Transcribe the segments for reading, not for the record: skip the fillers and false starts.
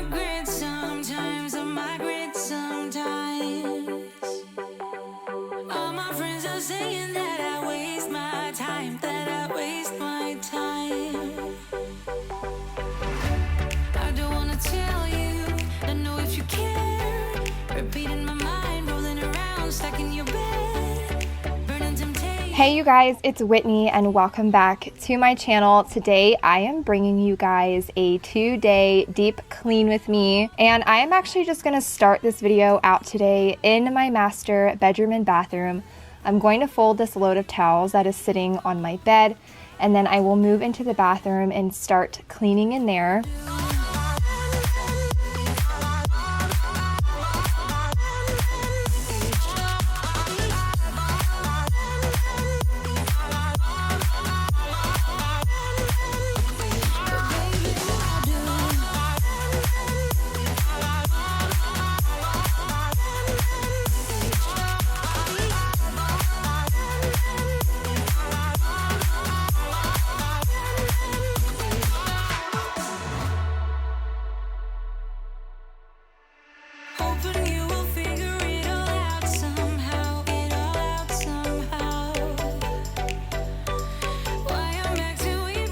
regret sometimes, I might regret sometimes. All my friends are saying that I waste my time, that I waste my time. I don't wanna tell you, don't know if you care. Repeating my mind, rolling around, stuck in your bed, burning temptation. Hey you guys, it's Whitney and welcome back to my channel. Today I am bringing you guys a 2-day deep clean with me, and I am actually just going to start this video out today in my master bedroom and bathroom. I'm going to fold this load of towels that is sitting on my bed, and then I will move into the bathroom and start cleaning in there.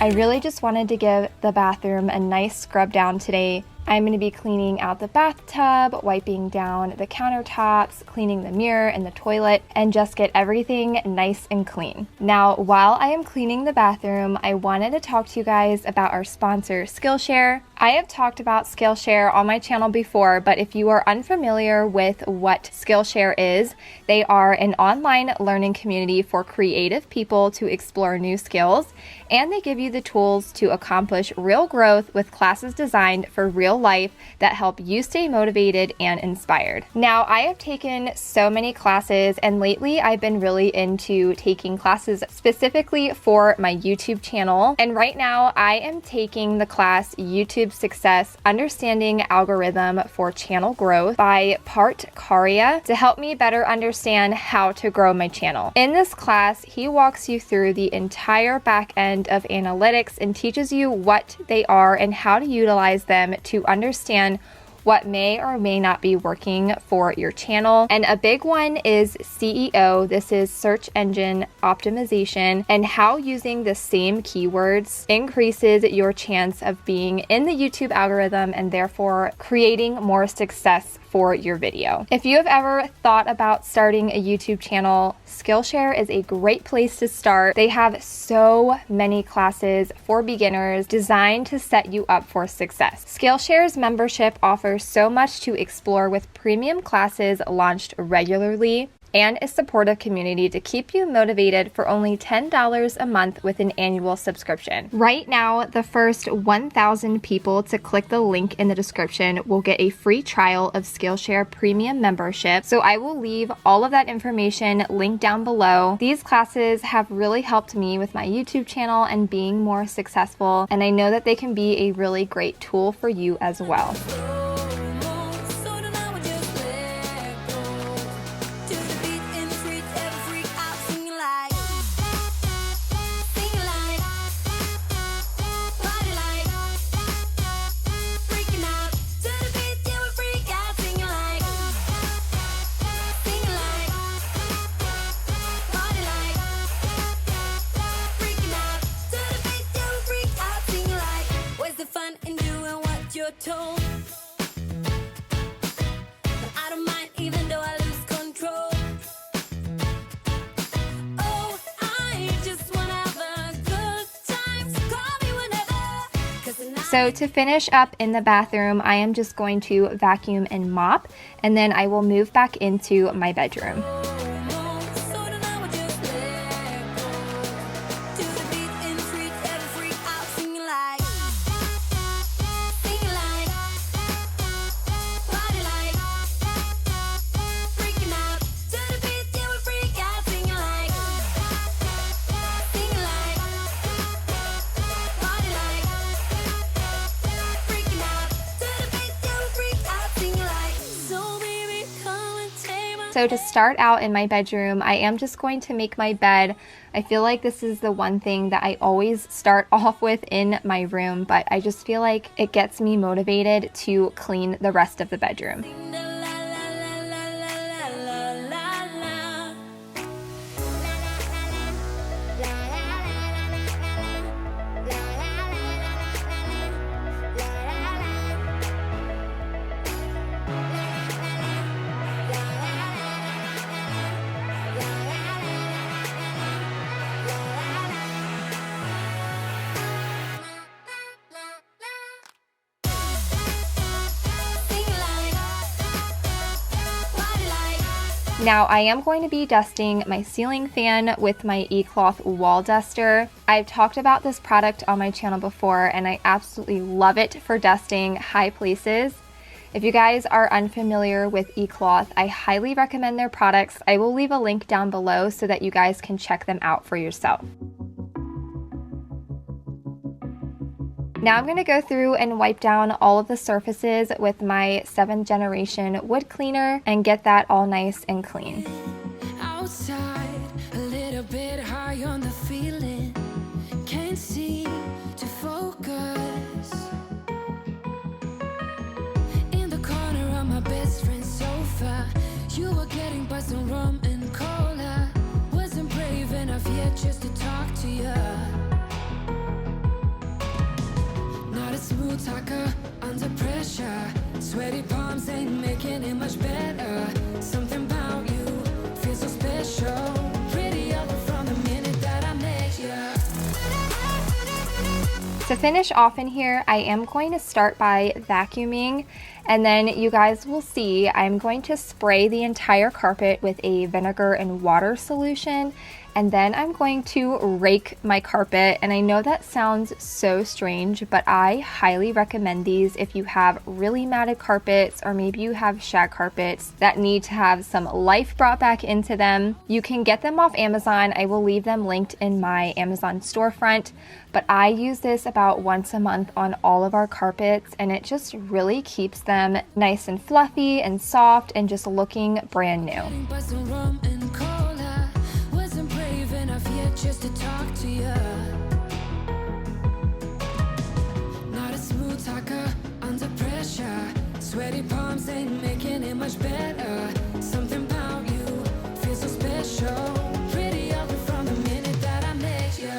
I really just wanted to give the bathroom a nice scrub down today. I'm going to be cleaning out the bathtub, wiping down the countertops, cleaning the mirror and the toilet, and just get everything nice and clean. Now, while I am cleaning the bathroom, I wanted to talk to you guys about our sponsor, Skillshare. I have talked about Skillshare on my channel before, but if you are unfamiliar with what Skillshare is, they are an online learning community for creative people to explore new skills, and they give you the tools to accomplish real growth with classes designed for real life that help you stay motivated and inspired. Now, I have taken so many classes, and lately I've been really into taking classes specifically for my YouTube channel. And right now I am taking the class YouTube Success, Understanding Algorithm for Channel Growth by Part Karia to help me better understand how to grow my channel. In this class, he walks you through the entire back end of analytics and teaches you what they are and how to utilize them to understand what may or may not be working for your channel. And a big one is SEO. This is search engine optimization, and how using the same keywords increases your chance of being in the YouTube algorithm and therefore creating more success for your video. If you have ever thought about starting a YouTube channel, Skillshare is a great place to start. They have so many classes for beginners designed to set you up for success. Skillshare's membership offers so much to explore with premium classes launched regularly, and a supportive community to keep you motivated for only $10 a month with an annual subscription. Right now, the first 1,000 people to click the link in the description will get a free trial of Skillshare Premium membership. So I will leave all of that information linked down below. These classes have really helped me with my YouTube channel and being more successful, and I know that they can be a really great tool for you as well. Told. But I don't mind even though I lose control. Oh, I just wanna have a good time, so call me whenever. So to finish up in the bathroom, I am just going to vacuum and mop, and then I will move back into my bedroom. So baby, come and take my So to start out in my bedroom, I am just going to make my bed. I feel like this is the one thing that I always start off with in my room, but I just feel like it gets me motivated to clean the rest of the bedroom. Now I am going to be dusting my ceiling fan with my eCloth wall duster. I've talked about this product on my channel before and I absolutely love it for dusting high places. If you guys are unfamiliar with eCloth, I highly recommend their products. I will leave a link down below so that you guys can check them out for yourself. Now I'm going to go through and wipe down all of the surfaces with my 7th generation wood cleaner and get that all nice and clean. Outside, a little bit high on the feeling, can't seem to focus. In the corner of my best friend's sofa, you were getting buzzed on rum and cola. Wasn't brave enough yet just to talk to you. Smooth talker under pressure, sweaty palms ain't making it much better. Something about you feels so special, prettier from the minute that I met you. To finish off in here, I am going to start by vacuuming, and then you guys will see I'm going to spray the entire carpet with a vinegar and water solution, and then I'm going to rake my carpet. And I know that sounds so strange, but I highly recommend these if you have really matted carpets or maybe you have shag carpets that need to have some life brought back into them. You can get them off Amazon. I will leave them linked in my Amazon storefront, but I use this about once a month on all of our carpets and it just really keeps them nice and fluffy and soft and just looking brand new. Just to talk to you. Not a smooth talker under pressure, sweaty palms ain't making it much better. Something about you feels so special, prettier from the minute that I met you.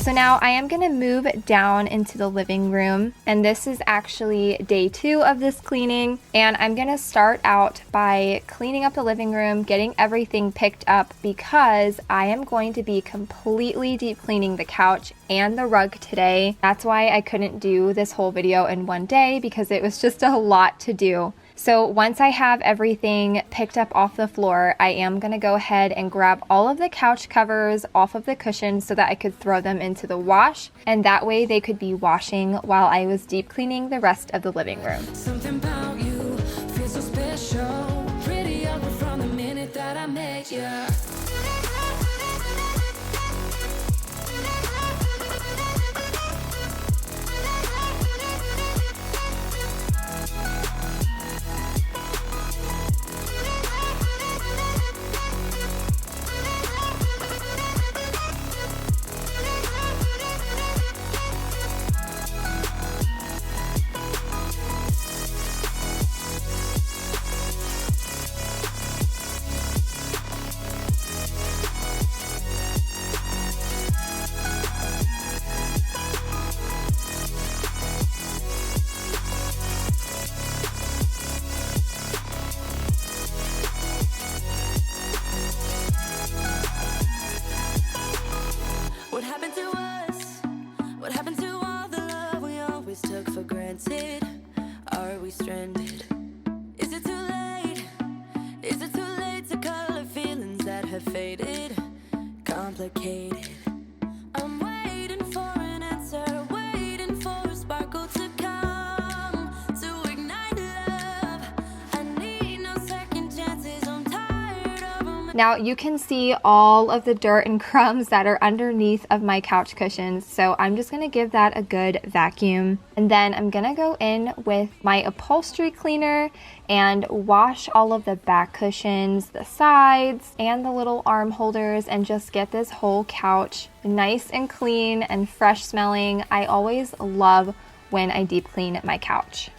So now I am going to move down into the living room, and this is actually day 2 of this cleaning, and I'm going to start out by cleaning up the living room, getting everything picked up because I am going to be completely deep cleaning the couch and the rug today. That's why I couldn't do this whole video in one day because it was just a lot to do. So once I have everything picked up off the floor, I am going to go ahead and grab all of the couch covers off of the cushions so that I could throw them into the wash, and that way they could be washing while I was deep cleaning the rest of the living room. Something about you feels so special, prettier from the minute that I met you. Are we stranded? Is it too late? Is complicated. I'm waiting for an answer, waiting for a sparkle to come to ignite love. I need no second chances, I'm tired of them. Now you can see all of the dirt and crumbs that are underneath of my couch cushions, so I'm just gonna give that a good vacuum. And then I'm gonna go in with my upholstery cleaner and wash all of the back cushions, the sides, and the little arm holders, and just get this whole couch nice and clean and fresh smelling. I always love when I deep clean my couch.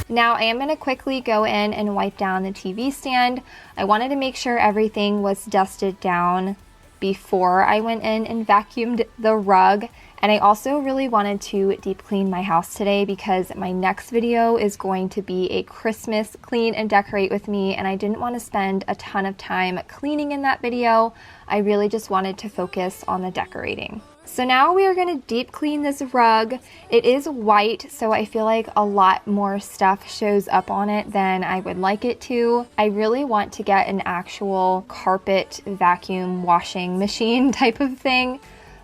Now I am going to quickly go in and wipe down the TV stand. I wanted to make sure everything was dusted down before I went in and vacuumed the rug. And I also really wanted to deep clean my house today because my next video is going to be a Christmas clean and decorate with me, and I didn't want to spend a ton of time cleaning in that video. I really just wanted to focus on the decorating. So now we are going to deep clean this rug. It is white, so I feel like a lot more stuff shows up on it than I would like it to. I really want to get an actual carpet vacuum washing machine type of thing,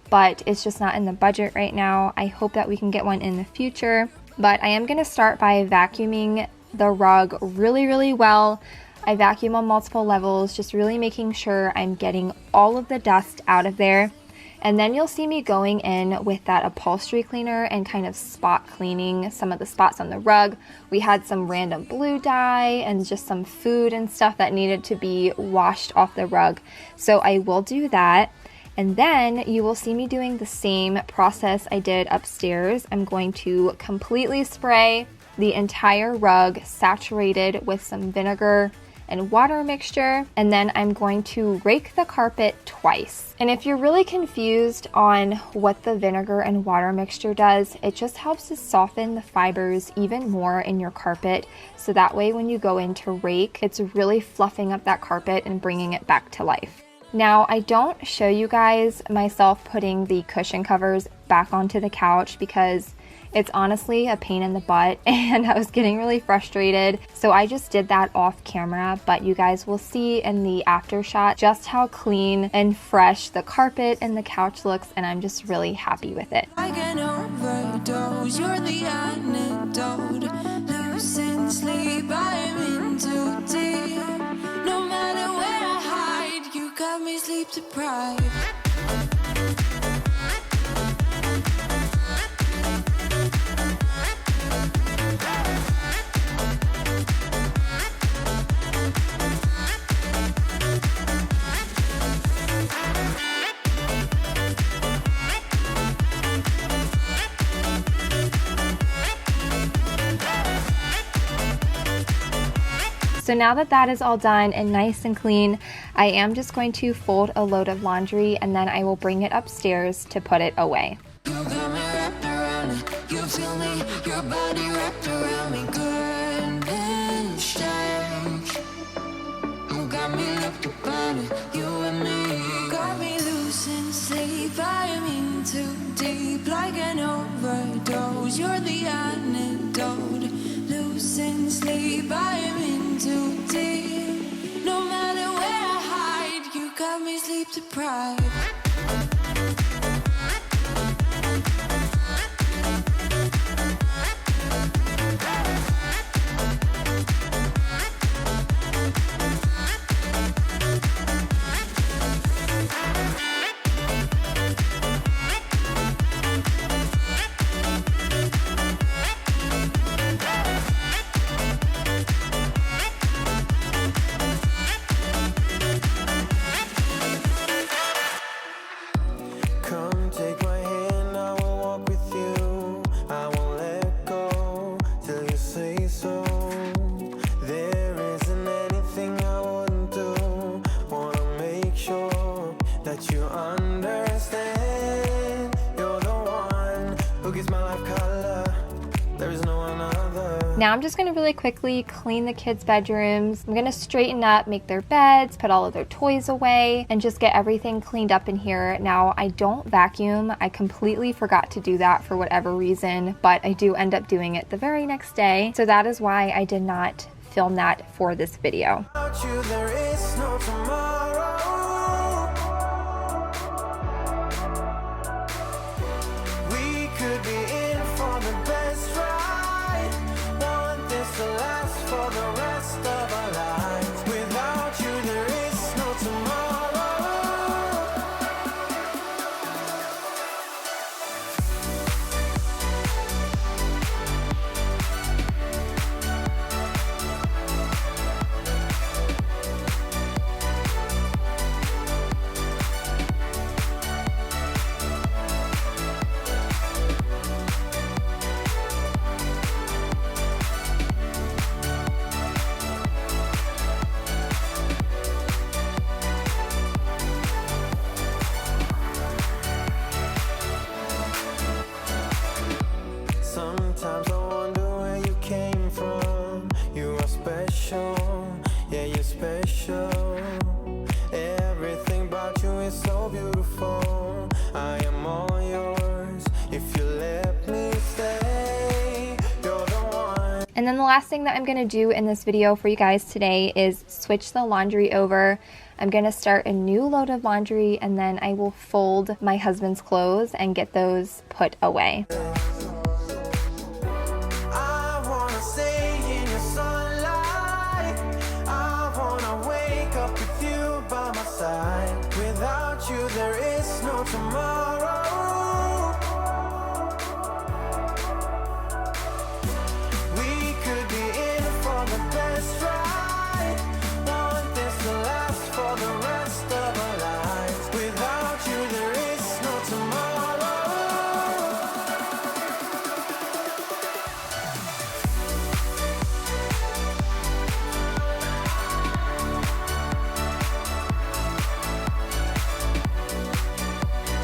but it's just not in the budget right now. I hope that we can get one in the future, but I am going to start by vacuuming the rug really well. I vacuum on multiple levels, just really making sure I'm getting all of the dust out of there. And then you'll see me going in with that upholstery cleaner and kind of spot cleaning some of the spots on the rug. We had some random blue dye and just some food and stuff that needed to be washed off the rug. So I will do that. And then you will see me doing the same process I did upstairs. I'm going to completely spray the entire rug saturated with some vinegar and water mixture, and then I'm going to rake the carpet twice. And if you're really confused on what the vinegar and water mixture does, it just helps to soften the fibers even more in your carpet, so that way when you go in to rake, it's really fluffing up that carpet and bringing it back to life. Now, I don't show you guys myself putting the cushion covers back onto the couch because it's honestly a pain in the butt and I was getting really frustrated. So I just did that off camera, but you guys will see in the after shot just how clean and fresh the carpet and the couch looks, and I'm just really happy with it. I can overdose, you're the antidote. Losing sleep, I'm in too deep. No matter where I hide, you got me sleep deprived. So now that that is all done and nice and clean, I am just going to fold a load of laundry and then I will bring it upstairs to put it away. You got me wrapped around it. You feel me, your body wrapped around me. Goodness change. You got me locked upon it. You and me got me loose in sleep. I am in too deep, like an overdose. You're the antidote. Loose in sleep, I am in too deep. No matter where I hide, you got me sleep deprived. Now I'm just going to really quickly clean the kids' bedrooms. I'm going to straighten up, make their beds, put all of their toys away, and just get everything cleaned up in here. Now I don't vacuum. I completely forgot to do that for whatever reason, but I do end up doing it the very next day. So that is why I did not film that for this video. Without you, there is no tomorrow. We could be in for the best ride. Want this to last for the rest of our lives. Without you, there is no tomorrow. Sometimes I wonder where you came from. You are special, yeah, you're special. Everything about you is so beautiful. I am all yours if you let me stay. You're the one. And then the last thing that I'm going to do in this video for you guys today is switch the laundry over. I'm going to start a new load of laundry and then I will fold my husband's clothes and get those put away. I wanna stay in your sunlight. I wanna wake up with you by my side. Without you, there is no tomorrow. We could be in for the best ride. Want this to last for the rest of our lives. Without you, there is no tomorrow.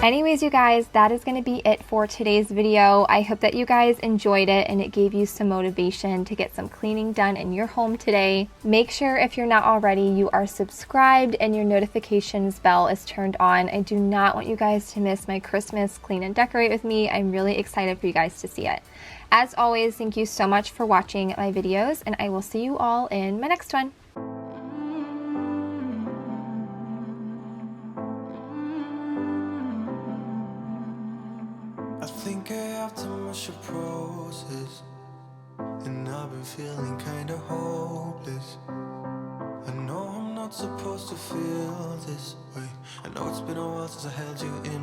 Anyways, you guys, that is going to be it for today's video. I hope that you guys enjoyed it and it gave you some motivation to get some cleaning done in your home today. Make sure if you're not already, you are subscribed and your notifications bell is turned on. I do not want you guys to miss my Christmas clean and decorate with me. I'm really excited for you guys to see it. As always, thank you so much for watching my videos and I will see you all in my next one. I think I have too much to process, and I've been feeling kinda hopeless. I know I'm not supposed to feel this way. I know it's been a while since I held you in